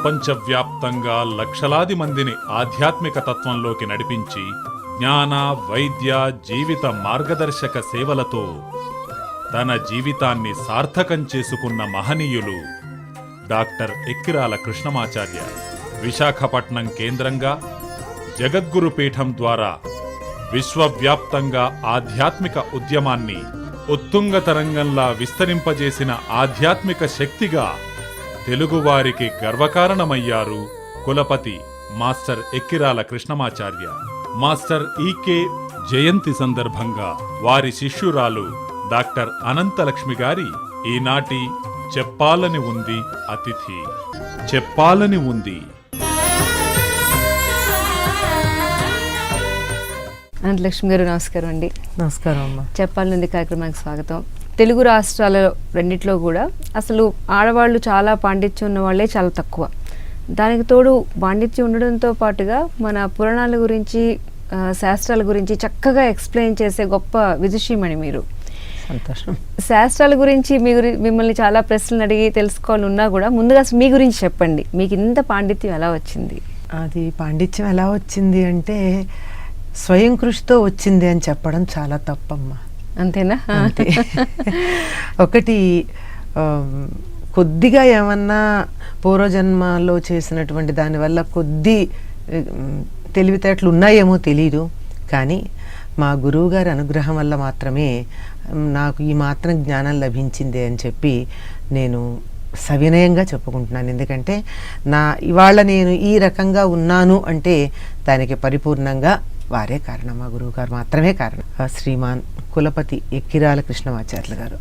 ప్రపంచవ్యాప్తంగా లక్షలాది మందిని ఆధ్యాత్మిక తత్వంలోకి నడిపించి జ్ఞాన, వైద్య, జీవిత మార్గదర్శక సేవలతో తన జీవితాన్ని సార్థకం చేసుకున్న మహనీయులు డాక్టర్ ఎక్కిరాల కృష్ణమాచార్య. విశాఖపట్నం కేంద్రంగా జగద్గురు పీఠం ద్వారా విశ్వవ్యాప్తంగా ఆధ్యాత్మిక ఉద్యమాన్ని ఉత్తుంగతరంగంలా విస్తరింపజేసిన ఆధ్యాత్మిక శక్తిగా తెలుగువారికి గర్వకారణమయ్యారు కులపతి మాస్టర్ ఎక్కిరాల కృష్ణమాచార్య. మాస్టర్ ఈకే జయంతి సందర్భంగా వారి శిష్యురాలు డాక్టర్ అనంతలక్ష్మి గారి ఈనాటి చెప్పాలని ఉంది అతిథి. చెప్పాలని ఉంది. అనంతలక్ష్మి గారు నమస్కారం అండి. నమస్కారం అమ్మా. చెప్పాలనుంది కార్యక్రమానికి స్వాగతం. తెలుగు రాష్ట్రాలలో రెండిట్లో కూడా అసలు ఆడవాళ్ళు చాలా పాండిత్యం ఉన్న వాళ్ళే చాలా తక్కువ. దానికి తోడు పాండిత్యం ఉండడంతో పాటుగా మన పురాణాల గురించి, శాస్త్రాల గురించి చక్కగా ఎక్స్ప్లెయిన్ చేసే గొప్ప విదుషీమణి మీరు. సంతోషం. శాస్త్రాల గురించి మిమ్మల్ని చాలా ప్రశ్నలు అడిగి తెలుసుకోవాలన్నా కూడా ముందుగా మీ గురించి చెప్పండి. మీకు ఇంత పాండిత్యం ఎలా వచ్చింది? అది పాండిత్యం ఎలా వచ్చింది అంటే స్వయం కృషితో వచ్చింది అని చెప్పడం చాలా తప్పమ్మా. అంతేనా? అంతే. ఒకటి కొద్దిగా ఏమన్నా పూర్వజన్మలో చేసినటువంటి దానివల్ల కొద్ది తెలివితేటలు ఉన్నాయేమో తెలీదు, కానీ మా గురువు గారి అనుగ్రహం వల్ల మాత్రమే నాకు ఈ మాత్రం జ్ఞానం లభించింది అని చెప్పి నేను సవినయంగా చెప్పుకుంటున్నాను. ఎందుకంటే ఇవాళ నేను ఈ రకంగా ఉన్నాను అంటే దానికి పరిపూర్ణంగా వారే కారణం, మా గురువు గారు మాత్రమే కారణం. శ్రీమాన్ కులపతి ఎక్కిరాల కృష్ణమాచార్యులు గారు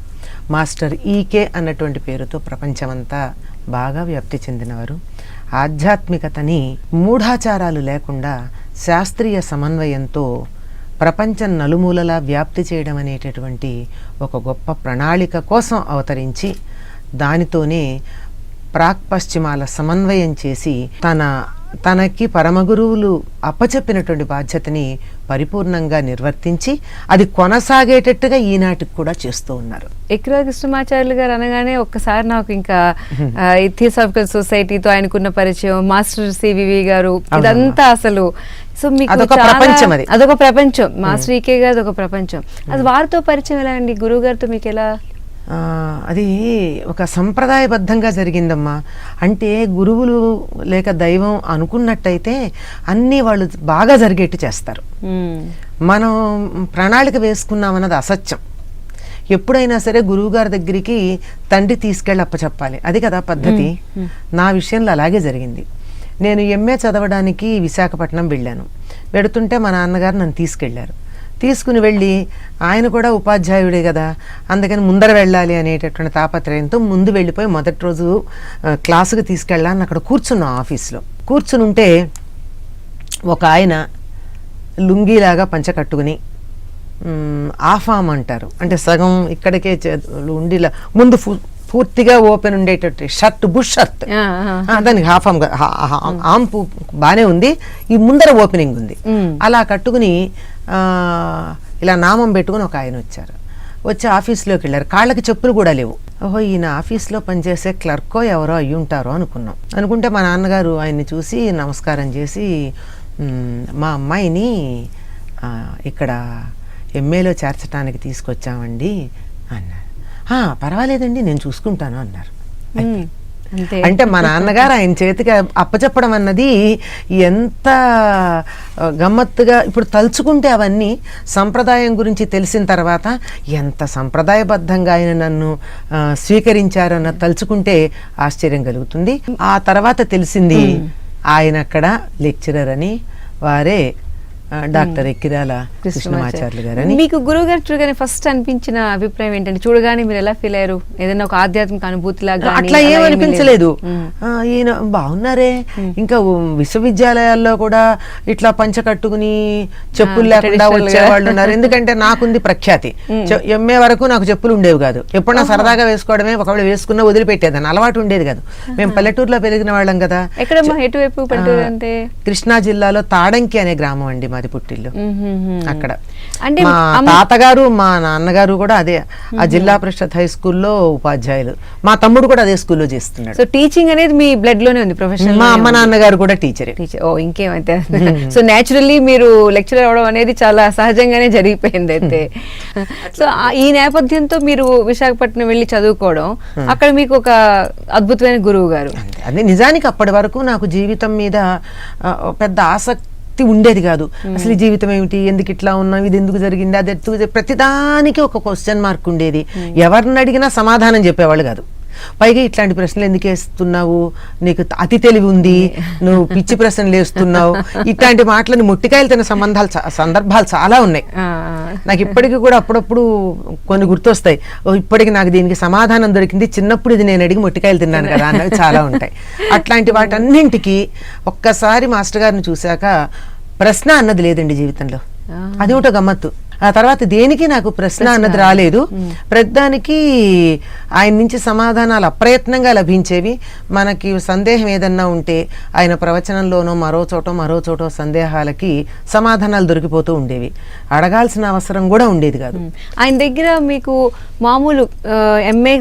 మాస్టర్ ఈకే అన్నటువంటి పేరుతో ప్రపంచమంతా బాగా వ్యాప్తి చెందినవారు. ఆధ్యాత్మికతని మూఢాచారాలు లేకుండా శాస్త్రీయ సమన్వయంతో ప్రపంచం నలుమూలలా వ్యాప్తి చేయడం అనేటటువంటి ఒక గొప్ప ప్రణాళిక కోసం అవతరించి దానితోనే ప్రాక్ పశ్చిమాల సమన్వయం చేసి తనకి పరమగురువులు అప్పచెప్పినటువంటి బాధ్యతని పరిపూర్ణంగా నిర్వర్తించి అది కొనసాగేటట్టుగా ఈనాటికి కూడా చేస్తూ ఉన్నారు. ఎక్కిరాల కృష్ణమాచార్యులు గారు అనగానే ఒక్కసారి నాకు ఇంకా థియోసాఫికల్ సొసైటీతో ఆయనకున్న పరిచయం, మాస్టర్ సివివి గారు, ఇదంతా అసలు సో మీకు అదొక ప్రపంచం. మాస్టర్ ఈకే గారు అదొక ప్రపంచం. అది వారితో పరిచయం ఎలా అండి? గురువు గారితో మీకు ఎలా? అది ఒక సంప్రదాయబద్ధంగా జరిగిందమ్మా. అంటే గురువులు లేక దైవం అనుకున్నట్టయితే అన్నీ వాళ్ళు బాగా జరిగేట్టు చేస్తారు. మనం ప్రణాళిక వేసుకున్నామన్నది అసత్యం. ఎప్పుడైనా సరే గురువు గారి దగ్గరికి తండ్రి తీసుకెళ్ళి అప్పచెప్పాలి, అది కదా పద్ధతి. నా విషయంలో అలాగే జరిగింది. నేను ఎంఏ చదవడానికి విశాఖపట్నం వెళ్ళాను. వెడుతుంటే మా నాన్నగారు నన్ను తీసుకుని వెళ్ళి, ఆయన కూడా ఉపాధ్యాయుడే కదా, అందుకని ముందర వెళ్ళాలి అనేటటువంటి తాపత్రయంతో ముందు వెళ్ళిపోయి మొదటి రోజు క్లాసుకు తీసుకెళ్ళాలని అక్కడ కూర్చున్నాం. ఆఫీస్లో కూర్చుని ఉంటే ఒక ఆయన లుంగీలాగా పంచ కట్టుకుని, ఆఫామ్ అంటారు, అంటే సగం ఇక్కడికే ఉండిలా ముందు పూర్తిగా ఓపెన్ ఉండేటట్టు షర్ట్, బుష్ షర్ట్, దానికి ఆమ్ బానే ఉంది, ఈ ముందర ఓపెనింగ్ ఉంది, అలా కట్టుకుని ఇలా నామం పెట్టుకుని ఒక ఆయన వచ్చి ఆఫీస్లోకి వెళ్ళారు. కాళ్ళకి చెప్పులు కూడా లేవు. ఓహో, ఈయన ఆఫీస్లో పనిచేసే క్లర్కో ఎవరో అయ్యి ఉంటారో అనుకుంటే మా నాన్నగారు ఆయన్ని చూసి నమస్కారం చేసి, మా అమ్మాయిని ఇక్కడ ఎంఏలో చేర్చడానికి తీసుకొచ్చామండి అన్నారు. పర్వాలేదండి, నేను చూసుకుంటాను అన్నారు. అంటే మా నాన్నగారు ఆయన చేతికి అప్పచెప్పడం అన్నది ఎంత గమ్మత్తుగా ఇప్పుడు తలుచుకుంటే, అవన్నీ సంప్రదాయం గురించి తెలిసిన తర్వాత ఎంత సంప్రదాయబద్ధంగా ఆయన నన్ను స్వీకరించారన్న తలుచుకుంటే ఆశ్చర్యం కలుగుతుంది. ఆ తర్వాత తెలిసింది ఆయన అక్కడ లెక్చరర్ అని, వారే డాక్టర్ ఎక్కిరాల కృష్ణమాచార్యులు గారని. మీకు గురువు గారు చూడగానే ఫస్ట్ అనిపించిన అభిప్రాయం ఏంటంటే, చూడగానే మీరు ఎలా ఫీల్ అయ్యారు? ఏదైనా ఒక ఆధ్యాత్మిక అనుభూతిలాగా? అట్లా ఏం అనిపించలేదు. ఈయన బాగున్నారే, ఇంకా విశ్వవిద్యాలయాల్లో కూడా ఇట్లా పంచ కట్టుకుని చెప్పులు లేకుండా వచ్చేవాళ్ళు ఉన్నారు. ఎందుకంటే నాకుంది ప్రఖ్యాతి, ఎంఏ వరకు నాకు చెప్పులు ఉండేవి కాదు. ఎప్పుడన్నా సరదాగా వేసుకోవడమే, ఒకవేళ వేసుకున్నా వదిలిపెట్టేదాన్ని, అలవాటు ఉండేది కాదు. మేము పల్లెటూరులో పెరిగిన వాళ్ళం కదా. ఎక్కడ? ఎటువైపు? కృష్ణా జిల్లాలో తాడంకి అనే గ్రామం అండి మాది పుట్టిల్లు. అక్కడ అంటే మా తాతగారు మా నాన్నగారు కూడా అదే ఆ జిల్లా పరిషత్ హై స్కూల్లో ఉపాధ్యాయులు. మా తమ్ముడు కూడా అదే స్కూల్లో చేస్తున్నాడు. సో టీచింగ్ అనేది మీ బ్లడ్ లోనే ఉంది, ప్రొఫెషనల్. మా అమ్మ నాన్నగారు కూడా టీచరే. ఓ ఇంకేమైతే సో నేచురల్లీ మీరు లెక్చరర్ అవడం అనేది చాలా సహజంగానే జరిగిపోయింది అయితే. సో ఈ నేపథ్యంతో మీరు విశాఖపట్నం వెళ్ళి చదువుకోవడం, అక్కడ మీకు ఒక అద్భుతమైన గురువు గారు. అదే నిజానికి అప్పటి వరకు నాకు జీవితం మీద పెద్ద ఆసక్తి ఉండేది కాదు. అసలు ఈ జీవితం ఏమిటి, ఎందుకు ఇట్లా ఉన్నాం, ఇది ఎందుకు జరిగింది, అది ఎందుకు, ప్రతిదానికి ఒక క్వశ్చన్ మార్క్ ఉండేది. ఎవరిని అడిగినా సమాధానం చెప్పేవాళ్ళు కాదు. పైగా ఇట్లాంటి ప్రశ్నలు ఎందుకు వేస్తున్నావు, నీకు అతి తెలివి ఉంది, నువ్వు పిచ్చి ప్రశ్నలు వేస్తున్నావు, ఇట్లాంటి మాటలని మొట్టికాయలు తిన్న సందర్భాలు చాలా ఉన్నాయి. నాకు ఇప్పటికీ కూడా అప్పుడప్పుడు కొన్ని గుర్తొస్తాయి. ఇప్పటికి నాకు దీనికి సమాధానం దొరికింది, చిన్నప్పుడు ఇది నేను అడిగి మొట్టికాయలు తిన్నాను కదా అన్నవి చాలా ఉంటాయి. అట్లాంటి వాటన్నింటికి ఒక్కసారి మాస్టర్ గారిని చూశాక ప్రశ్న అన్నది లేదండి జీవితంలో. అదేమిటో గమ్మత్తు. ఆ తర్వాత దేనికి నాకు ప్రశ్న అన్నది రాలేదు. ప్రతిదానికి ఆయన నుంచి సమాధానాలు అప్రయత్నంగా లభించేవి. మనకి సందేహం ఏదన్నా ఉంటే ఆయన ప్రవచనంలోనో మరో చోటో సందేహాలకి సమాధానాలు దొరికిపోతూ ఉండేవి. అడగాల్సిన అవసరం కూడా ఉండేది కాదు. ఆయన దగ్గర మీకు మామూలు ఎంఏ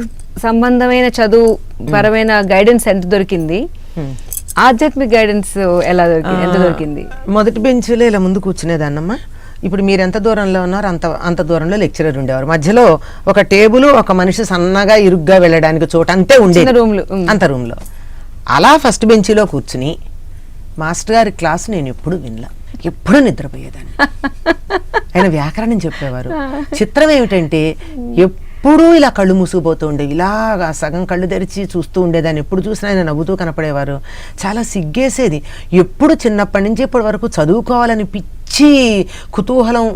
సంబంధమైన చదువు పరమైన గైడెన్స్ ఎంత దొరికింది, ఆధ్యాత్మిక గైడెన్స్ ఎలా దొరికింది, ఎంత దొరికింది? మొదటి బెంచ్లో ఇలా ముందు కూర్చునేదాన్నమ్మా. ఇప్పుడు మీరు ఎంత దూరంలో ఉన్నారో అంత దూరంలో లెక్చరర్ ఉండేవారు. మధ్యలో ఒక టేబుల్, ఒక మనిషి సన్నగా ఇరుగ్గా వెళ్ళడానికి చోట అంతే ఉండేది, అంత రూమ్లో. అలా ఫస్ట్ బెంచీలో కూర్చుని మాస్టర్ గారి క్లాసు నేను ఎప్పుడు వినలా, ఎప్పుడు నిద్రపోయేదాన్ని. ఆయన వ్యాకరణం చెప్పేవారు. చిత్రం ఏమిటంటే ఎప్పుడూ ఇలా కళ్ళు మూసుకుపోతూ ఉండేవి, ఇలాగా సగం కళ్ళు తెరిచి చూస్తూ ఉండేదాన్ని. ఎప్పుడు చూసినా ఆయన నవ్వుతూ కనపడేవారు. చాలా సిగ్గేసేది. ఎప్పుడు చిన్నప్పటి నుంచి ఇప్పటి వరకు చదువుకోవాలని పిచ్చి కుతూహలం,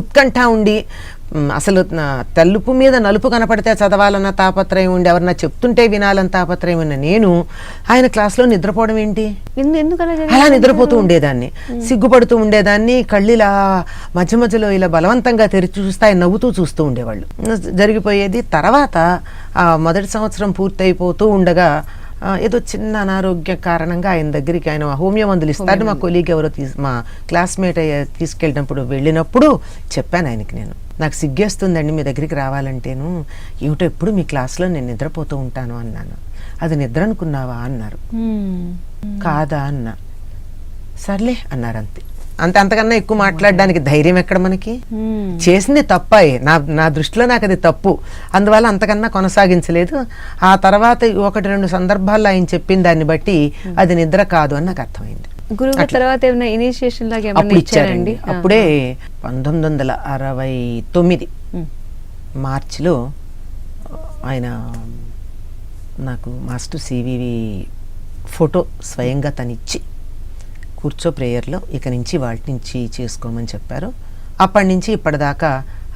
ఉత్కంఠ ఉండి, అసలు తలుపు మీద నలుపు కనపడితే చదవాలన్న తాపత్రయం ఉండి, ఎవరన్నా చెప్తుంటే వినాలన్న తాపత్రయం ఉన్న నేను ఆయన క్లాస్లో నిద్రపోవడం ఏంటి, అలా నిద్రపోతూ ఉండేదాన్ని, సిగ్గుపడుతూ ఉండేదాన్ని. కళ్ళు ఇలా మధ్య మధ్యలో ఇలా బలవంతంగా తెరిచి చూస్తే ఆయన నవ్వుతూ చూస్తూ ఉండేవాళ్ళు. జరిగిపోయేది. తర్వాత మొదటి సంవత్సరం పూర్తయిపోతూ ఉండగా ఏదో చిన్న అనారోగ్య కారణంగా ఆయన దగ్గరికి, ఆయన హోమియో మందులు ఇస్తారని మా కొలీగ్ ఎవరో మా క్లాస్మేట్ తీసుకెళ్ళినప్పుడు వెళ్ళినప్పుడు చెప్పాను ఆయనకి, నేను నాకు సిగ్గేస్తుందండి మీ దగ్గరికి రావాలంటేను, ఏమిటో ఎప్పుడు మీ క్లాస్లో నేను నిద్రపోతూ ఉంటాను అన్నాను. అది నిద్ర అనుకున్నావా అన్నారు. కాదా అన్నా. సర్లే అన్నారు. అంతకన్నా ఎక్కువ మాట్లాడడానికి ధైర్యం ఎక్కడ మనకి. చేసింది తప్పాయి, నా దృష్టిలో నాకు అది తప్పు, అందువల్ల అంతకన్నా కొనసాగించలేదు. ఆ తర్వాత 1-2 సందర్భాల్లో ఆయన చెప్పిన దాన్ని బట్టి అది నిద్ర కాదు అని నాకు అర్థమైంది. గురువు తర్వాత ఏమైనా ఇనిషియేషన్ లాగా ఏమైనా ఇచ్చారండి? అప్పుడే 1969 మార్చిలో ఆయన నాకు మాస్టర్ సివివి ఫోటో స్వయంగా తనిచ్చి, కూర్చో ప్రేయర్లో, ఇక నుంచి వాటి నుంచి చేసుకోమని చెప్పారు. అప్పటి నుంచి ఇప్పటిదాకా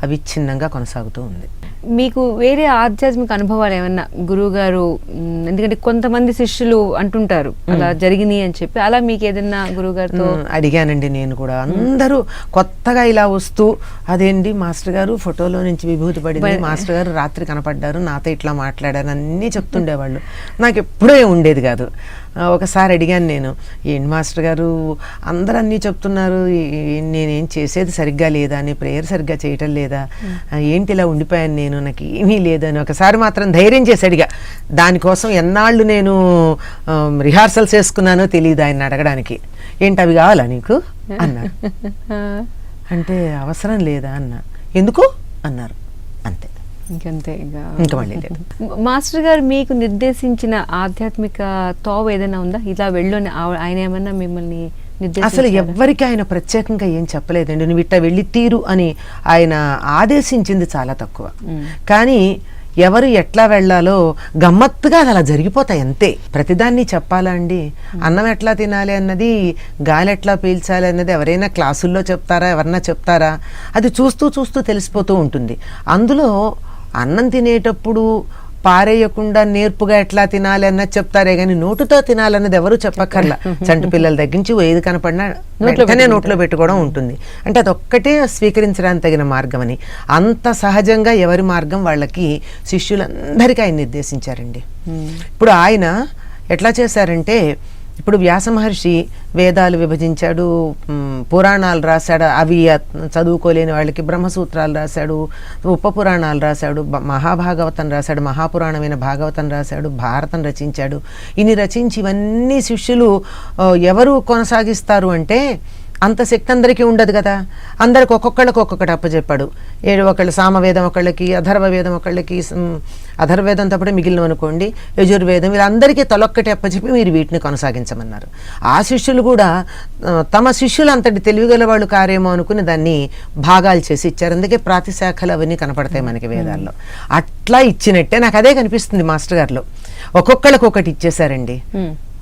అవిచ్ఛిన్నంగా కొనసాగుతూ ఉంది. మీకు వేరే ఆధ్యాత్మిక అనుభవాలు ఏమన్నా గురువు గారు, ఎందుకంటే కొంతమంది శిష్యులు అంటుంటారు అలా జరిగినాయి అని చెప్పి, అలా మీకు ఏదన్నా గురువు గారితో? అడిగానండి నేను కూడా. అందరూ కొత్తగా ఇలా వస్తూ, అదేంటి మాస్టర్ గారు ఫోటోలో నుంచి విభూతి పడింది, మాస్టర్ గారు రాత్రి కనపడ్డారు, నాతో ఇట్లా మాట్లాడారు అన్నీ చెప్తుండేవాళ్ళు. నాకు ఎప్పుడూ ఉండేది కాదు. ఒకసారి అడిగాను నేను, ఏంటి మాస్టర్ గారు అందరూ అన్నీ చెప్తున్నారు, నేనేం చేసేది సరిగ్గా లేదా, నీ ప్రేయర్ సరిగ్గా చేయటం లేదా, ఏంటి ఇలా ఉండిపోయాను నేను, నాకు ఏమీ లేదని ఒకసారి మాత్రం ధైర్యం చేసి అడిగా. దానికోసం ఎన్నాళ్ళు నేను రిహార్సల్స్ చేసుకున్నానో తెలియదు ఆయన అడగడానికి. ఏంటి అవి కావాలా నీకు అన్నారు. అంటే అవసరం లేదా అన్నా. ఎందుకు అన్నారు. అంతే, ఇంకంతే. ఇంకా మళ్ళీ లేదు. మాస్టర్ గారు మీకు నిర్దేశించిన ఆధ్యాత్మిక తోవ ఏదైనా ఉందా, ఇలా వెళ్ళని ఆయన ఏమన్నా మిమ్మల్ని అసలు ఎవ్వరికి ఆయన ప్రత్యేకంగా ఏం చెప్పలేదండి, నువ్వు ఇట్లా వెళ్ళి తీరు అని ఆయన ఆదేశించింది చాలా తక్కువ. కానీ ఎవరు ఎట్లా వెళ్ళాలో గమ్మత్తుగా అది అలా జరిగిపోతాయి అంతే. ప్రతిదాన్ని చెప్పాలా అండి? అన్నం ఎట్లా తినాలి అన్నది, గాలి ఎట్లా పీల్చాలి అన్నది ఎవరైనా క్లాసుల్లో చెప్తారా, ఎవరన్నా చెప్తారా? అది చూస్తూ చూస్తూ తెలిసిపోతూ ఉంటుంది. అందులో అన్నం తినేటప్పుడు పారేయకుండా నేర్పుగా ఎట్లా తినాలి అన్నది చెప్తారే కానీ నోటుతో తినాలన్నది ఎవరు చెప్పక్కర్లా. చంటి పిల్లల దగ్గర నుంచి ఏది కనపడినా వెంటనే నోట్లో పెట్టుకోవడం ఉంటుంది. అంటే అదొక్కటే స్వీకరించడానికి తగిన మార్గం అని, అంత సహజంగా ఎవరి మార్గం వాళ్ళకి శిష్యులందరికీ ఆయన నిర్దేశించారండి. ఇప్పుడు ఆయన ఎట్లా చేశారంటే, ఇప్పుడు వ్యాస మహర్షి వేదాలు విభజించాడు, పురాణాలు రాశాడు, అవి చదువుకోలేని వాళ్ళకి బ్రహ్మసూత్రాలు రాశాడు, ఉప పురాణాలు రాశాడు, మహాభాగవతం రాశాడు, మహాపురాణమైన భాగవతం రాశాడు, భారతం రచించాడు. ఇన్ని రచించి ఇవన్నీ శిష్యులు ఎవరు కొనసాగిస్తారు అంటే అంత శక్తి అందరికీ ఉండదు కదా. అందరికి ఒక్కొక్కళ్ళకి ఒక్కొక్కటి అప్పచెప్పాడు. ఒకళ్ళు సామవేదం ఒకళ్ళకి, అథర్వవేదం ఒకళ్ళకి, అథర్వవేదంతో పాటు మిగిలిన అనుకోండి యజుర్వేదం, వీళ్ళందరికీ తలొక్కటి అప్పచెప్పి మీరు వీటిని కొనసాగించమన్నారు. ఆ శిష్యులు కూడా తమ శిష్యులు అంతటి తెలివిగల వాళ్ళు కారేమో అనుకుని దాన్ని భాగాలు చేసి ఇచ్చారు. అందుకే ప్రాతిశాఖలు అవన్నీ కనపడతాయి మనకి వేదాల్లో. అట్లా ఇచ్చినట్టే నాకు అదే కనిపిస్తుంది మాస్టర్ గారిలో. ఒక్కొక్కళ్ళకి ఒకటి ఇచ్చేశారండి.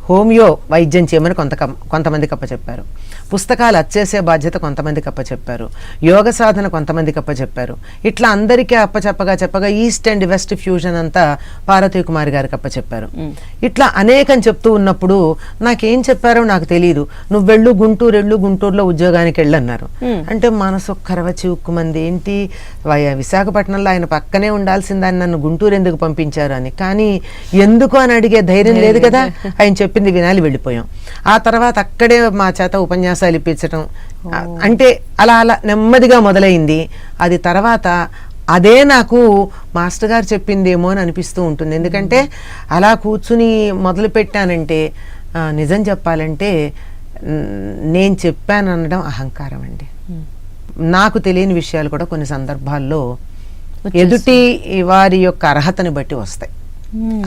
హోమియో వైద్యం చేయమని కొంతమందికి అప్పచెప్పారు, పుస్తకాలు అచ్చేసే బాధ్యత కొంతమందికి అప్పచెప్పారు, యోగ సాధన కొంతమందికి అప్పచెప్పారు. ఇట్లా అందరికీ చెప్పగా ఈస్ట్ అండ్ వెస్ట్ ఫ్యూజన్ అంతా పార్వతీ కుమారి గారికి అప్పచెప్పారు. ఇట్లా అనేకం చెప్తూ ఉన్నప్పుడు నాకేం చెప్పారో నాకు తెలియదు. నువ్వు వెళ్ళు గుంటూరులో ఉద్యోగానికి వెళ్ళన్నారు. అంటే మనసు కరవచి ఉక్కుమంది, ఏంటి విశాఖపట్నంలో ఆయన పక్కనే ఉండాల్సిందని నన్ను గుంటూరు ఎందుకు పంపించారు అని. కానీ ఎందుకు అని అడిగే ధైర్యం లేదు కదా. ఆయన చెప్పింది వినాలి, వెళ్ళిపోయాం. ఆ తర్వాత అక్కడే మా చేత ఉపన్యాసాలు ఇప్పించడం, అంటే అలా అలా నెమ్మదిగా మొదలైంది. అది తర్వాత అదే నాకు మాస్టర్ గారు చెప్పిందేమో అని అనిపిస్తూ ఉంటుంది. ఎందుకంటే అలా కూర్చుని మొదలు పెట్టానంటే నిజం చెప్పాలంటే నేను చెప్పాను అనడం అహంకారం అండి. నాకు తెలియని విషయాలు కూడా కొన్ని సందర్భాల్లో ఎదుటి వారి యొక్క అర్హతని బట్టి వస్తాయి.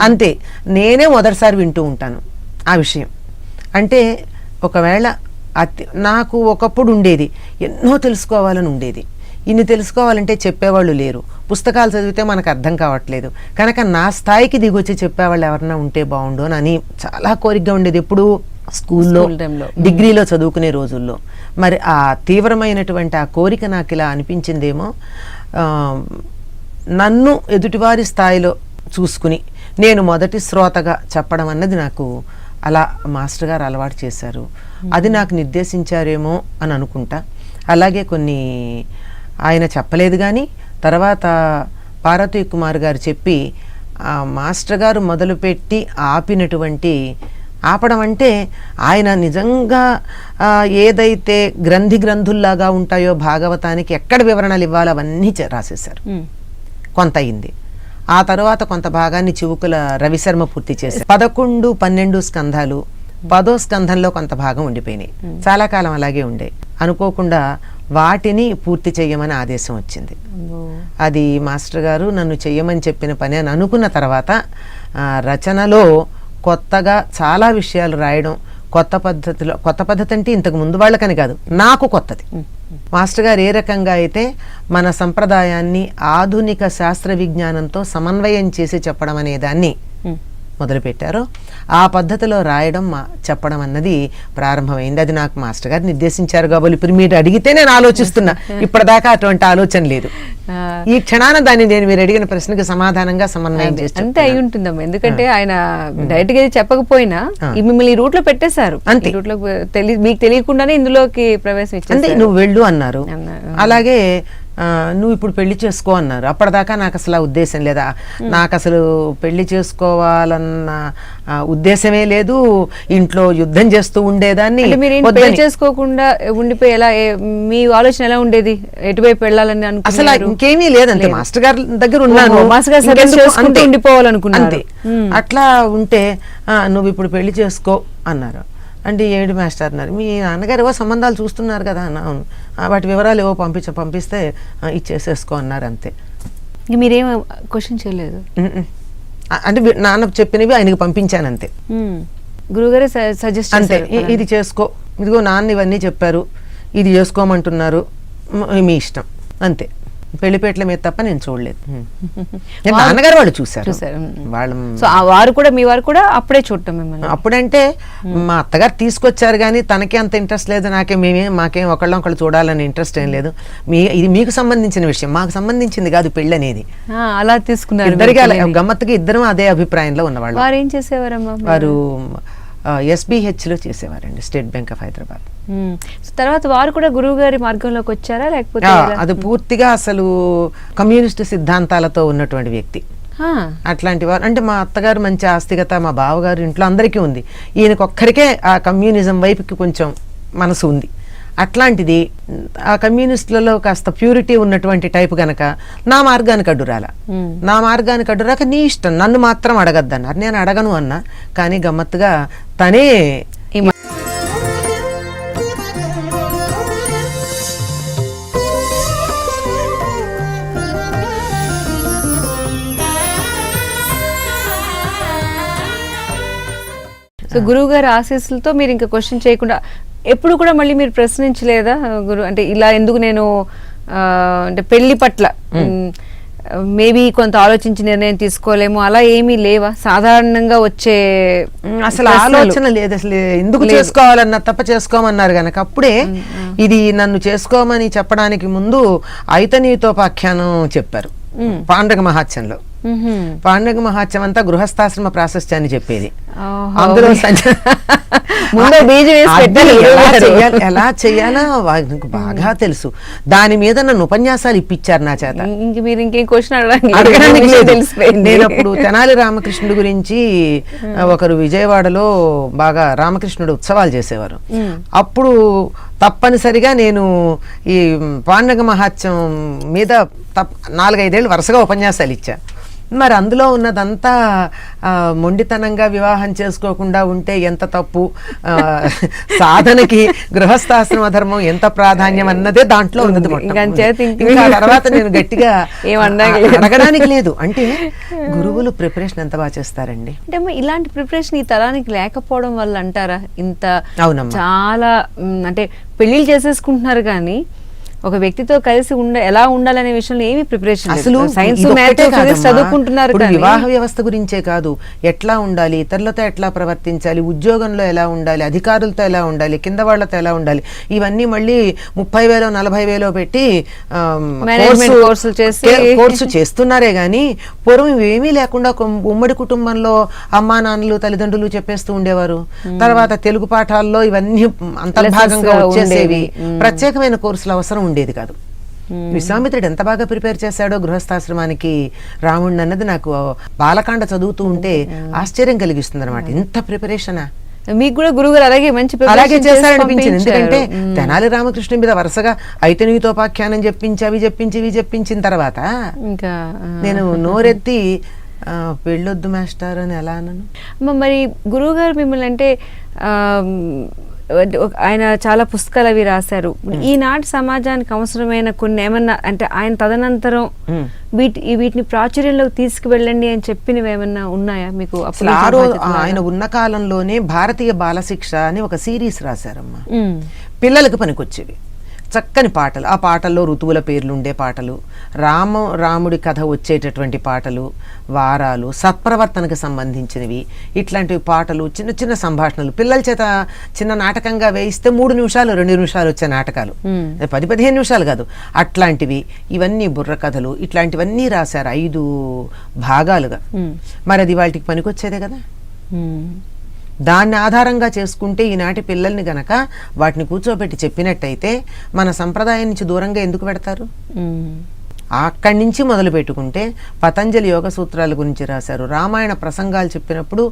అంతే, నేనే మొదటిసారి వింటూ ఉంటాను ఆ విషయం. అంటే ఒకవేళ నాకు ఒకప్పుడు ఉండేది, ఎన్నో తెలుసుకోవాలని ఉండేది. ఇన్ని తెలుసుకోవాలంటే చెప్పేవాళ్ళు లేరు, పుస్తకాలు చదివితే మనకు అర్థం కావట్లేదు. కనుక నా స్థాయికి దిగొచ్చి చెప్పేవాళ్ళు ఎవరన్నా ఉంటే బాగుండు అని చాలా కోరికగా ఉండేది. ఎప్పుడు స్కూల్లో, డిగ్రీలో చదువుకునే రోజుల్లో. మరి ఆ తీవ్రమైనటువంటి ఆ కోరిక నాకు ఇలా అనిపించిందేమో. నన్ను ఎదుటివారి స్థాయిలో చూసుకుని నేను మొదటి శ్రోతగా చెప్పడం అన్నది నాకు అలా మాస్టర్ గారు అలవాటు చేశారు. అది నాకు నిర్దేశించారేమో అని అనుకుంటా. అలాగే కొన్ని ఆయన చెప్పలేదు కానీ తర్వాత పార్వతీ కుమార్ గారు చెప్పి మాస్టర్ గారు మొదలుపెట్టి ఆపడం అంటే ఆయన నిజంగా ఏదైతే గ్రంథుల్లాగా ఉంటాయో భాగవతానికి ఎక్కడ వివరణలు ఇవ్వాలో అవన్నీ రాసేశారు. కొంత అయింది. ఆ తర్వాత కొంత భాగాన్ని చివుకుల రవిశర్మ పూర్తి చేశారు. 11, 12 స్కంధాలు, 10వ స్కంధంలో కొంత భాగం ఉండిపోయినాయి. చాలా కాలం అలాగే ఉండే. అనుకోకుండా వాటిని పూర్తి చెయ్యమని ఆదేశం వచ్చింది. అది మాస్టర్ గారు నన్ను చెయ్యమని చెప్పిన పని అని అనుకున్న తర్వాత రచనలో కొత్తగా చాలా విషయాలు రాయడం, కొత్త పద్ధతి అంటే ఇంతకు ముందు వాళ్ళకని కాదు, నాకు కొత్తది. మాస్టర్ గారు ఏ రకంగా అయితే మన సంప్రదాయాన్ని ఆధునిక శాస్త్ర విజ్ఞానంతో సమన్వయం చేసి చెప్పడం అనే దాన్ని మొదలుపెట్టారో ఆ పద్ధతిలో రాయడం చెప్పడం అన్నది ప్రారంభమైంది. అది నాకు మాస్టర్ గారు నిర్దేశించారు కాబట్టి ఇప్పుడు మీరు అడిగితే నేను ఆలోచిస్తున్నా. ఇప్పటిదాకా అటువంటి ఆలోచన లేదు. ఈ క్షణాన దాన్ని నేను మీరు అడిగిన ప్రశ్నకు సమాధానంగా సమన్వయం చేసి అంతే అయి ఉంటుందమ్మా. ఎందుకంటే ఆయన డైరెక్ట్ గా చెప్పకపోయినా మిమ్మల్ని ఈ రూట్ లో పెట్టేశారు. అంతే, రూట్ లో మీకు తెలియకుండానే ఇందులోకి ప్రవేశం ఇచ్చారు. నువ్వు వెళ్ళు అన్నారు. అలాగే నువ్వు ఇప్పుడు పెళ్లి చేసుకో అన్నారు. అప్పటిదాకా నాకు అసలు ఆ ఉద్దేశం లేదా, నాకు అసలు పెళ్లి చేసుకోవాలన్న ఉద్దేశమే లేదు. ఇంట్లో యుద్ధం చేస్తూ ఉండేదాన్ని. పెళ్లి చేసుకోకుండా ఉండిపోయి ఎలా, మీ ఆలోచన ఎలా ఉండేది, ఎటువైపు వెళ్ళాలని అసలు ఇంకేమీ లేదంతే. మాస్టర్ గారి దగ్గర ఉన్నాను, ఉండిపోవాలనుకున్నాను. అట్లా ఉంటే నువ్వు ఇప్పుడు పెళ్లి చేసుకో అన్నారు. అంటే ఏడు మాస్టర్ అన్నారు, మీ నాన్నగారు ఏవో సంబంధాలు చూస్తున్నారు కదా అన్న. అవును, వాటి వివరాలు ఏవో పంపిస్తే ఇచ్చేసేసుకో అన్నారు. అంతే. మీరేం క్వశ్చన్ చేయలేదు? అంటే నాన్న చెప్పినవి ఆయనకి పంపించాను అంతే. గురుగారే సజెస్ట్ అంతే, ఇది చేసుకో, ఇదిగో నాన్న ఇవన్నీ చెప్పారు, ఇది చేసుకోమంటున్నారు, మీ ఇష్టం అంతే. పెళ్లిపేటల మీద తప్ప నేను చూడలేదు. నాన్నగారు వాళ్ళు చూశారు. వారు కూడా, మీ వారు కూడా అప్పుడే చూడటం మిమ్మల్ని. అప్పుడంటే మా అత్తగారు తీసుకొచ్చారు కానీ తనకే అంత ఇంట్రెస్ట్ లేదు. మాకేం ఒకళ్ళు చూడాలని ఇంట్రెస్ట్ ఏం లేదు. ఇది మీకు సంబంధించిన విషయం, మాకు సంబంధించింది కాదు పెళ్లి అనేది. అలా తీసుకున్నారు. ఇద్దరికి గమ్మత్తుగా ఇద్దరం అదే అభిప్రాయంలో ఉన్నవాళ్ళు. వారు ఏం చేసేవారమ్మా? వారు SBH లో చేసేవారండి, స్టేట్ బ్యాంక్ ఆఫ్ హైదరాబాద్. తర్వాత వారు కూడా గురువు గారి మార్గంలోకి వచ్చారా లేకపోతే? అది పూర్తిగా అసలు కమ్యూనిస్ట్ సిద్ధాంతాలతో ఉన్నటువంటి వ్యక్తి. ఆ, అట్లాంటి వారు అంటే మా అత్తగారు మంచి ఆస్తిగత, మా బావగారు ఇంట్లో అందరికీ ఉంది, ఈయనకొక్కరికే ఆ కమ్యూనిజం వైపుకి కొంచెం మనసు ఉంది. అట్లాంటిది ఆ కమ్యూనిస్టులలో కాస్త ప్యూరిటీ ఉన్నటువంటి టైపు గనక నా మార్గానికి అడ్డురాల. నా మార్గానికి అడ్డురాక నీ ఇష్టం, నన్ను మాత్రం అడగద్దన్నారు. నేను అడగను అన్నా, కానీ గమ్మత్తుగా తనే ఈ సో గురువు గారి ఆశీస్సులతో మీరు ఇంకా క్వశ్చన్ చేయకుండా ఎప్పుడు కూడా మళ్ళీ మీరు ప్రశ్నించలేదా గురు, అంటే ఇలా ఎందుకు నేను అంటే పెళ్లి పట్ల మేబీ కొంత ఆలోచించి నిర్ణయం తీసుకోలేము అలా ఏమీ లేవా? సాధారణంగా వచ్చే అసలు ఆలోచన లేదు, అసలు ఎందుకు చేసుకోవాలన్నా తప్ప చేసుకోమన్నారు గనక అప్పుడే ఇది నన్ను చేసుకోమని చెప్పడానికి ముందు ఐతనీతోపాఖ్యానం చెప్పారు పాండగ మహాత్యంలో. పాండగ మహాత్యం అంతా గృహస్థాశ్రమ ప్రాశస్త్యాన్ని చెప్పేది. అందులో ఎలా చెయ్యాలో నాకు బాగా తెలుసు. దాని మీద నన్ను ఉపన్యాసాలు ఇప్పించారు నా చేత. మీరు ఇంకేం క్వశ్చన్ అడగడానికి లేదు. నేను అప్పుడు తెనాలి రామకృష్ణుడి గురించి ఒకరు విజయవాడలో బాగా రామకృష్ణుడు ఉత్సవాలు చేసేవారు. అప్పుడు తప్పనిసరిగా నేను ఈ పాండగ మహాత్యం మీద 4-5 ఏళ్ళు వరుసగా ఉపన్యాసాలు ఇచ్చా. మరి అందులో ఉన్నదంతా మొండితనంగా వివాహం చేసుకోకుండా ఉంటే ఎంత తప్పు, సాధనకి గృహస్థాశ్రమ ధర్మం ఎంత ప్రాధాన్యం అన్నదే దాంట్లో ఉన్నది. ఇంకా తర్వాత నేను గట్టిగా అడగడానికి లేదు. అంటే గురువులు ప్రిపరేషన్ ఎంత బాగా చేస్తారండి. అంటే ఇలాంటి ప్రిపరేషన్ ఈ తరానికి లేకపోవడం వల్ల అంటారా ఇంత? అవునమ్మా, చాలా అంటే పెళ్లిళ్ళు చేసేసుకుంటున్నారు కానీ ఒక వ్యక్తితో కలిసి ఎలా ఉండాలనే విషయంలో ఏమి ప్రిపరేషన్ అసలు సైన్స్ చదువుకుంటున్నారు. వివాహ వ్యవస్థ గురించే కాదు, ఎట్లా ఉండాలి, ఇతరులతో ఎట్లా ప్రవర్తించాలి, ఉద్యోగంలో ఎలా ఉండాలి, అధికారులతో ఎలా ఉండాలి, కింద వాళ్లతో ఎలా ఉండాలి, ఇవన్నీ మళ్ళీ 30,000 40,000 పెట్టి కోర్సు చేస్తున్నారే గాని పూర్వం ఇవేమీ లేకుండా ఉమ్మడి కుటుంబంలో అమ్మా నాన్నలు తల్లిదండ్రులు చెప్పేస్తూ ఉండేవారు. తర్వాత తెలుగు పాఠాల్లో ఇవన్నీ అంతర్భాగంగా వచ్చేసేవి. ప్రత్యేకమైన కోర్సులు అవసరం ఉండేది కాదు. విశ్వామిత్రుడు ఎంత బాగా ప్రిపేర్ చేశాడో గృహస్థాశ్రమానికి రాముడిని అన్నది నాకు బాలకాండ చదువుతూ ఉంటే ఆశ్చర్యం కలిగిస్తుంది అనమాట. ఇంత ప్రిపరేషనా? మీకు కూడా గురుగారు అలాగే చేశారనిపించింది. ఎందుకంటే తెనాలి రామకృష్ణ మీద వరుసగా ఐతనీతోపాఖ్యానం ఇవి చెప్పించిన తర్వాత ఇంకా నేను నోరెత్తి పెళ్ళొద్దు మాస్టర్ అని ఎలా అన్నాను. మరి గురువు గారు మిమ్మల్ని అంటే ఆయన చాలా పుస్తకాలు అవి రాశారు. ఈనాటి సమాజానికి అవసరమైన కొన్ని ఏమన్నా అంటే ఆయన తదనంతరం వీటిని ప్రాచుర్యంలోకి తీసుకువెళ్ళండి అని చెప్పినవి ఏమన్నా ఉన్నాయా మీకు? ఆయన ఉన్న కాలంలోనే భారతీయ బాలశిక్ష అని ఒక సిరీస్ రాశారమ్మా. పిల్లలకు పనికొచ్చేవి చక్కని పాటలు. ఆ పాటల్లో ఋతువుల పేర్లు ఉండే పాటలు, రాముడి కథ వచ్చేటటువంటి పాటలు, వారాలు, సత్ప్రవర్తనకు సంబంధించినవి, ఇట్లాంటివి పాటలు, చిన్న చిన్న సంభాషణలు పిల్లల చేత చిన్న నాటకంగా వేయిస్తే 3 నిమిషాలు 2 నిమిషాలు వచ్చే నాటకాలు, 10-15 నిమిషాలు కాదు అట్లాంటివి. ఇవన్నీ బుర్ర కథలు, ఇట్లాంటివన్నీ రాశారు 5 భాగాలుగా. మరి అది వాటికి పనికొచ్చేదే కదా. దాన్ని ఆధారంగా చేసుకుంటే ఈనాటి పిల్లల్ని గనక వాటిని కూర్చోబెట్టి చెప్పినట్టయితే మన సంప్రదాయం నుంచి దూరంగా ఎందుకు పెడతారు? అక్కడి నుంచి మొదలు పెట్టుకుంటే పతంజలి యోగ సూత్రాల గురించి రాశారు. రామాయణ ప్రసంగాలు చెప్పినప్పుడు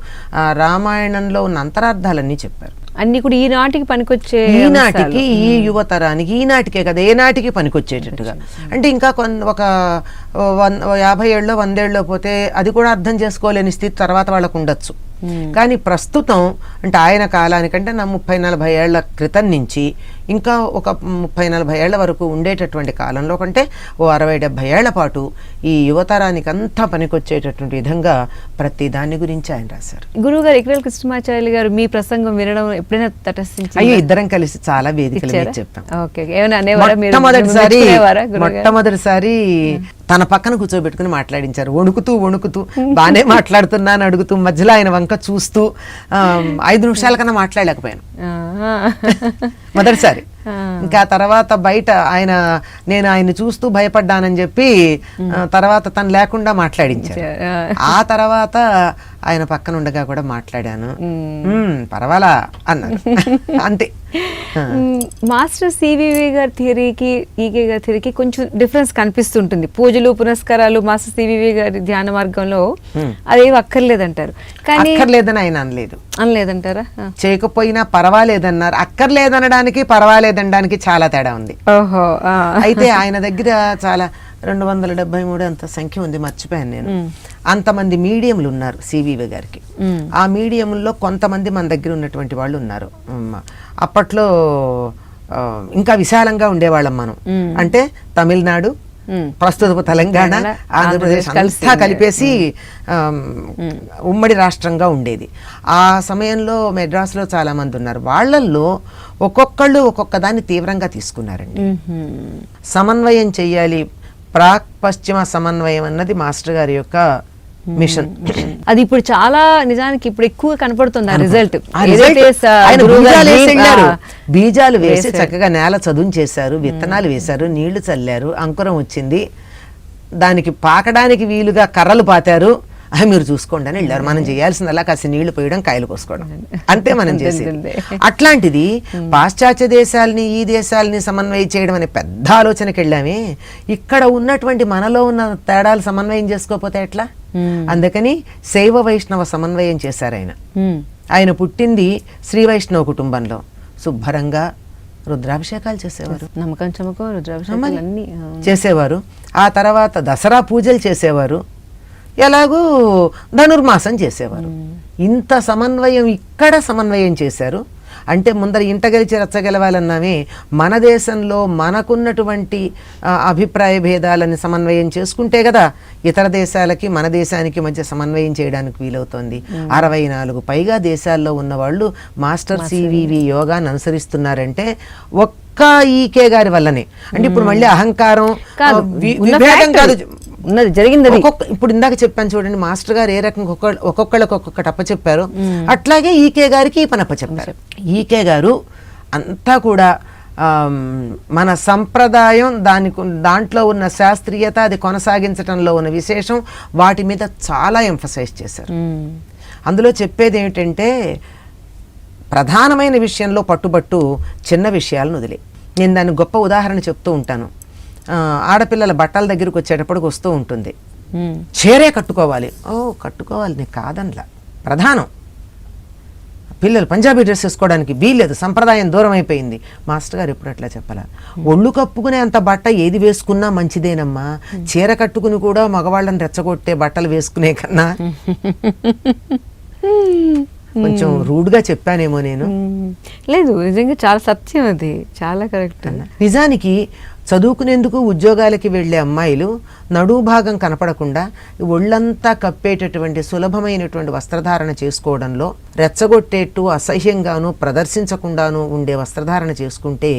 ఆ రామాయణంలో ఉన్న అంతరార్థాలన్నీ చెప్పారు. అన్ని కూడా ఈనాటికి పనికొచ్చే, ఈనాటికి ఈ యువతరానికి ఈనాటికే కదా ఏ నాటికి పనికొచ్చేటట్టుగా. అంటే ఇంకా ఒక 50 ఏళ్ళలో 100 ఏళ్ళలో పోతే అది కూడా అర్థం చేసుకోలేని స్థితి తర్వాత వాళ్ళకు ఉండొచ్చు. కానీ ప్రస్తుతం అంటే ఆయన కాలానికంటే నా 30-40 ఏళ్ల క్రితం నుంచి ఇంకా ఒక 30-40 ఏళ్ల వరకు ఉండేటటువంటి కాలంలో కంటే 60-70 ఏళ్ల పాటు ఈ యువతరానికి అంతా పనికొచ్చేటటువంటి విధంగా ప్రతి దాని గురించి ఆయన రాశారు. గురువు గారు ఇక్రల్ కృష్ణమాచార్యులు గారు మీ ప్రసంగం వినడం ఎప్పుడైనా తటస్థించి? అయ్యో, ఇద్దరం కలిసి చాలా వేదికల మీద చెప్పాం. మొట్టమొదటిసారి తన పక్కన కూర్చోబెట్టుకుని మాట్లాడించారు. వణుకుతూ బానే మాట్లాడుతున్నా అని అడుగుతూ మధ్యలో ఆయన వంక చూస్తూ 5 నిమిషాల కన్నా మాట్లాడలేకపోయాను మొదటిసారి. ఇంకా తర్వాత బయట నేను ఆయన్ని చూస్తూ భయపడ్డానని చెప్పి తర్వాత తను లేకుండా మాట్లాడించారు. ఆ తర్వాత ఆయన పక్కన ఉండగా కూడా మాట్లాడాను, పర్వాలా అన్నారు. అంతే. మాస్టర్ సివివి గారి థియరీకి ఈకే గారి థియరీకి కొంచెం డిఫరెన్స్ కనిపిస్తుంటుంది. పూజలు పునస్కారాలు మాస్టర్ సివివి గారి ధ్యాన మార్గంలో అదేవి అక్కర్లేదంటారు, కానీ అక్కర్లేదని ఆయన అనలేదంటారా? చేయకపోయినా పర్వాలేదన్నారు. అక్కర్లేదనడానికి పర్వాలేదనడానికి చాలా తేడా ఉంది. ఓహో. అయితే ఆయన దగ్గర చాలా 273 అంత సంఖ్య ఉంది, మర్చిపోయాను నేను. అంతమంది మీడియంలు ఉన్నారు సివివి గారికి. ఆ మీడియంలో కొంతమంది మన దగ్గర ఉన్నటువంటి వాళ్ళు ఉన్నారు. అప్పట్లో ఇంకా విశాలంగా ఉండేవాళ్ళం మనం. అంటే తమిళనాడు, ప్రస్తుత తెలంగాణ, ఆంధ్రప్రదేశ్ అంతా కలిపేసి ఉమ్మడి రాష్ట్రంగా ఉండేది. ఆ సమయంలో మెడ్రాస్లో చాలా మంది ఉన్నారు. వాళ్ళల్లో ఒక్కొక్కళ్ళు ఒక్కొక్క దాన్ని తీవ్రంగా తీసుకున్నారండి. సమన్వయం చెయ్యాలి, ప్రాక్ పశ్చిమ సమన్వయం అన్నది మాస్టర్ గారి యొక్క మిషన్. అది ఇప్పుడు చాలా నిజానికి ఇప్పుడు ఎక్కువ కనపడుతుంది ఆ రిజల్ట్. బీజాలు వేసి చక్కగా నేల చదును చేశారు, విత్తనాలు వేశారు, నీళ్లు చల్లారు, అంకురం వచ్చింది, దానికి పాకడానికి వీలుగా కర్రలు పాతారు. మీరు చూసుకోండి అని వెళ్ళారు. మనం చేయాల్సింది అలా కాసి నీళ్లు పోయడం, కాయలు కోసుకోవడం, అంతే మనం చేసేది. అట్లాంటిది పాశ్చాత్య దేశాలని ఈ దేశాలని సమన్వయం చేయడం అనే పెద్ద ఆలోచనకి వెళ్ళామే. ఇక్కడ ఉన్నటువంటి మనలో ఉన్న తేడాలు సమన్వయం చేసుకోకపోతే ఎట్లా? అందుకని శైవ వైష్ణవ సమన్వయం చేశారు ఆయన. ఆయన పుట్టింది శ్రీ వైష్ణవ కుటుంబంలో. శుభ్రంగా రుద్రాభిషేకాలు చేసేవారు, నమ్మకం చమకం రుద్రాభిషేకాలు అన్ని చేసేవారు. ఆ తర్వాత దసరా పూజలు చేసేవారు, ఎలాగూ ధనుర్మాసం చేసేవారు. ఇంత సమన్వయం ఇక్కడ సమన్వయం చేశారు. అంటే ముందర ఇంట గెలిచి రచ్చగెలవాలన్నామే, మన దేశంలో మనకున్నటువంటి అభిప్రాయ భేదాలని సమన్వయం చేసుకుంటే కదా ఇతర దేశాలకి మన దేశానికి మధ్య సమన్వయం చేయడానికి వీలవుతోంది. 64 పైగా దేశాల్లో ఉన్నవాళ్ళు మాస్టర్ సివివి యోగాను అనుసరిస్తున్నారంటే ఒక్క ఈకే గారి వల్లనే. అంటే ఇప్పుడు మళ్ళీ అహంకారం విభేదం కాదు, ఉన్నది జరిగింది. ఇప్పుడు ఇందాక చెప్పాను చూడండి, మాస్టర్ గారు ఏ రకంగా ఒక్కొక్కళ్ళకి ఒక్కొక్కటి అప్పచెప్పారు, అట్లాగే ఈకే గారికి ఈ పని అప్పచెప్పారు. ఈకే గారు అంతా కూడా మన సంప్రదాయం, దాంట్లో ఉన్న శాస్త్రీయత, అది కొనసాగించడంలో ఉన్న విశేషం, వాటి మీద చాలా ఎంఫసైజ్ చేశారు. అందులో చెప్పేది ఏమిటంటే, ప్రధానమైన విషయంలో పట్టుబట్టు, చిన్న విషయాలను వదిలే. నేను దాన్ని గొప్ప ఉదాహరణ చెప్తూ ఉంటాను. ఆడపిల్లల బట్టల దగ్గరికి వచ్చేటప్పటికి వస్తూ ఉంటుంది, చీరే కట్టుకోవాలి. కట్టుకోవాలి, నేను కాదనలా, ప్రధానం. పిల్లలు పంజాబీ డ్రెస్ వేసుకోవడానికి వీల్లేదు, సంప్రదాయం దూరం అయిపోయింది. మాస్టర్ గారు ఎప్పుడు అట్లా చెప్పాల. ఒళ్ళు కప్పుకునే అంత బట్ట ఏది వేసుకున్నా మంచిదేనమ్మా, చీర కట్టుకుని కూడా మగవాళ్ళని రెచ్చగొట్టే బట్టలు వేసుకునే కన్నా. కొంచెం రూడ్గా చెప్పానేమో నేను. లేదు, నిజంగా చాలా సత్యం, అది చాలా కరెక్ట్. నిజానికి చదువుకునేందుకు ఉద్యోగాలకి వెళ్ళే అమ్మాయిలు నడుము భాగం కనపడకుండా ఒళ్ళంతా కప్పేటటువంటి సులభమైనటువంటి వస్త్రధారణ చేసుకోవడంలో రెచ్చగొట్టేట్టు, అసహ్యంగాను ప్రదర్శించకుండాను ఉండే వస్త్రధారణ చేసుకుంటే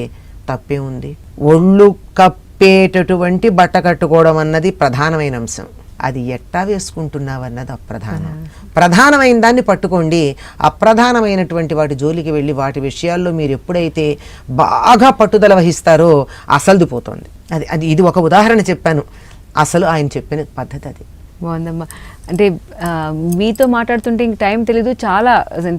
తప్పే ఉంది. ఒళ్ళు కప్పేటటువంటి బట్ట కట్టుకోవడం అన్నది ప్రధానమైన అంశం. అది ఎట్టా వేసుకుంటున్నావన్నది అప్రధానం. ప్రధానమైన దాన్ని పట్టుకోండి, అప్రధానమైనటువంటి వాటి జోలికి వెళ్ళి వాటి విషయాల్లో మీరు ఎప్పుడైతే బాగా పట్టుదల వహిస్తారో అసలుదిపోతుంది. ఇది ఒక ఉదాహరణ చెప్పాను. అసలు ఆయన చెప్పిన పద్ధతి అది. బాగుందమ్మా. అంటే మీతో మాట్లాడుతుంటే ఇంక టైం తెలీదు, చాలా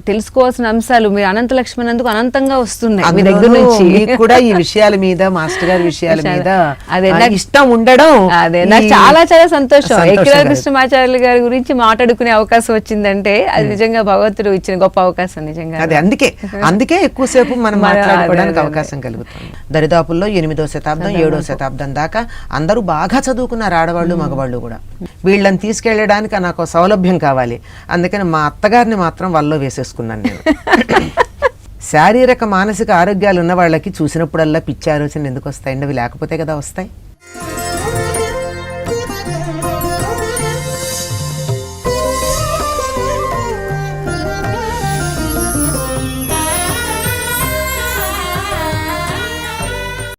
తెలుసుకోవాల్సిన అంశాలు మీరు అనంత లక్ష్మణందుకు అనంతంగా వస్తున్నాయి మీ దగ్గర నుంచి. కూడా ఈ విషయాల మీద, మాస్టర్ గారి విషయాల మీద అదే ఇష్టం ఉండడం, అదే నాకు చాలా చాలా సంతోషం. ఎక్కిరాల కృష్ణమాచార్యులు గారి గురించి మాట్లాడుకునే అవకాశం వచ్చిందంటే అది నిజంగా భగవంతుడు ఇచ్చిన గొప్ప అవకాశం నిజంగా. అదే అందుకే ఎక్కువసేపు మనం మాట్లాడుకోవడానికి అవకాశం కలుగుతుంది. దరిదాపుల్లో 8వ శతాబ్దం 7వ శతాబ్దం దాకా అందరూ బాగా చదువుకున్నారు, ఆడవాళ్ళు మగవాళ్ళు కూడా. వీళ్ళని తీసుకెళ్ళడానికి నాకు సౌలభ్యం కావాలి, అందుకని మా అత్తగారిని మాత్రం వల్లో వేసేసుకున్నాను నేను. శారీరక మానసిక ఆరోగ్యాలు ఉన్న వాళ్ళకి చూసినప్పుడల్లా పిచ్చి ఆలోచనలు ఎందుకు వస్తాయండి? అవి లేకపోతే కదా వస్తాయి.